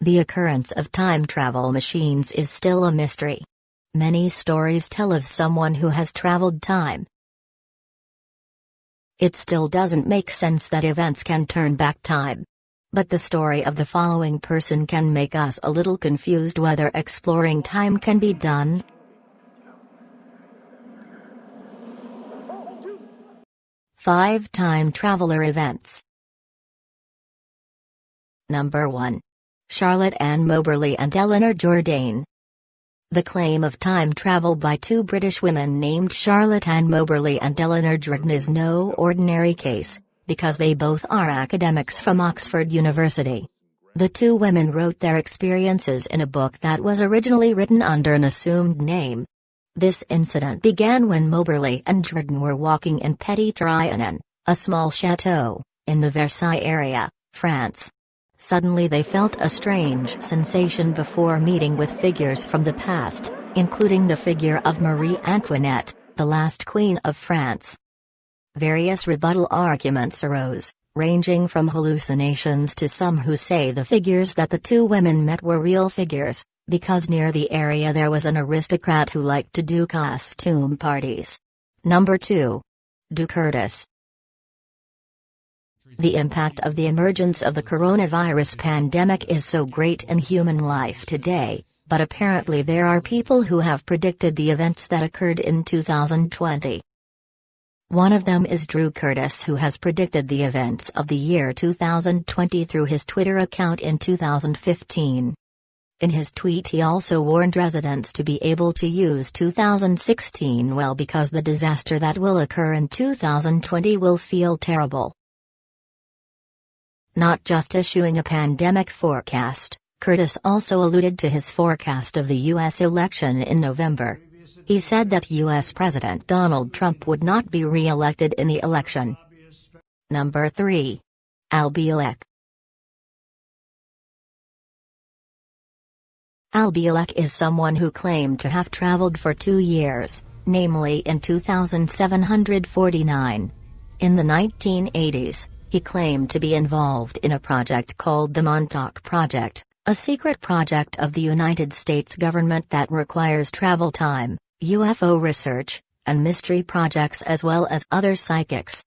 The occurrence of time travel machines is still a mystery. Many stories tell of someone who has traveled time. It still doesn't make sense that events can turn back time. But the story of the following person can make us a little confused whether exploring time can be done. Five time traveler events. Number 1. Charlotte Ann Moberly and Eleanor Jourdain. The claim of time travel by two British women named Charlotte Ann Moberly and Eleanor Jourdain is no ordinary case, because they both are academics from Oxford University. The two women wrote their experiences in a book that was originally written under an assumed name. This incident began when Moberly and Jourdain were walking in Petit Trianon, a small chateau, in the Versailles area, France. Suddenly they felt a strange sensation before meeting with figures from the past, including the figure of Marie Antoinette, the last Queen of France. Various rebuttal arguments arose, ranging from hallucinations to some who say the figures that the two women met were real figures, because near the area there was an aristocrat who liked to do costume parties. Number 2. Do Curtis. The impact of the emergence of the coronavirus pandemic is so great in human life today, but apparently there are people who have predicted the events that occurred in 2020. One of them is Drew Curtis, who has predicted the events of the year 2020 through his Twitter account in 2015. In his tweet he also warned residents to be able to use 2016 well because the disaster that will occur in 2020 will feel terrible. Not just issuing a pandemic forecast, Curtis also alluded to his forecast of the U.S. election in November. He said that U.S. President Donald Trump would not be re-elected in the election. Number 3. Al Bielek. Al Bielek is someone who claimed to have traveled for 2 years, namely in 2749. In the 1980s, he claimed to be involved in a project called the Montauk Project, a secret project of the United States government that requires travel time, UFO research, and mystery projects as well as other psychics.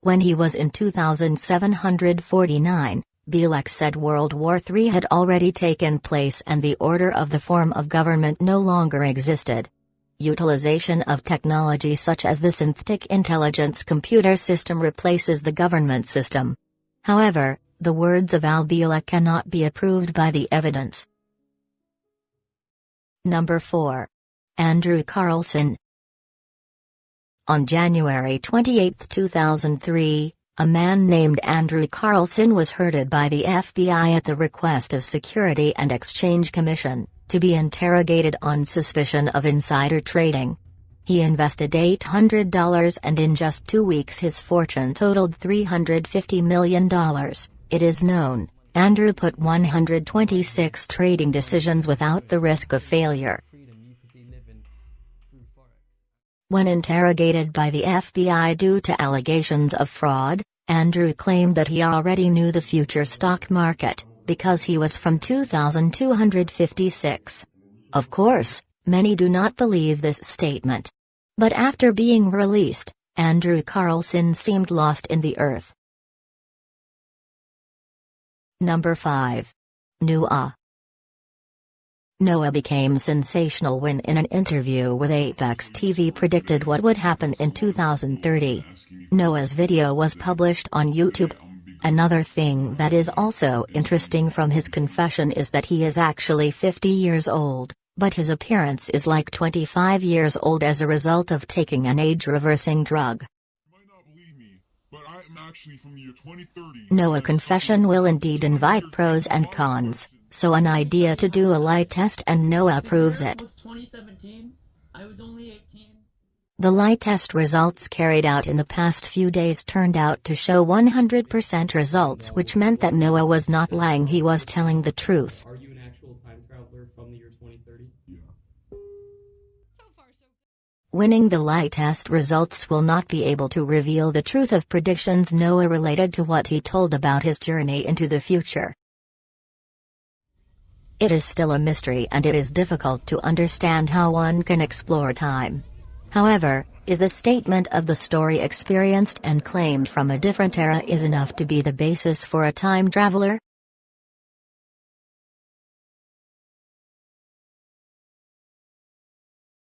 When he was in 2749, Bielek said World War III had already taken place and the order of the form of government no longer existed. Utilization of technology such as the synthetic intelligence computer system replaces the government system. However, the words of Al Bielek cannot be approved by the evidence. Number 4. Andrew Carlson. On January 28, 2003, a man named Andrew Carlson was herded by the FBI at the request of Security and Exchange Commission, to be interrogated on suspicion of insider trading. He invested $800 and in just 2 weeks his fortune totaled $350 million. It is known, Andrew put 126 trading decisions without the risk of failure. When interrogated by the FBI due to allegations of fraud, Andrew claimed that he already knew the future stock market, because he was from 2256. Of course, many do not believe this statement. But after being released, Andrew Carlson seemed lost in the earth. Number 5. Noah. Noah became sensational when in an interview with Apex TV predicted what would happen in 2030. Noah's video was published on YouTube. Another thing that is also interesting from his confession is that he is actually 50 years old, but his appearance is like 25 years old as a result of taking an age-reversing drug. Noah confession will indeed invite pros and cons, so an idea to do a lie test and Noah proves it. The lie test results carried out in the past few days turned out to show 100% results, which meant that Noah was not lying, he was telling the truth. Are you an actual time traveler from the year 2030? Yeah. Winning the lie test results will not be able to reveal the truth of predictions Noah related to what he told about his journey into the future. It is still a mystery and it is difficult to understand how one can explore time. However, is the statement of the story experienced and claimed from a different era is enough to be the basis for a time traveler?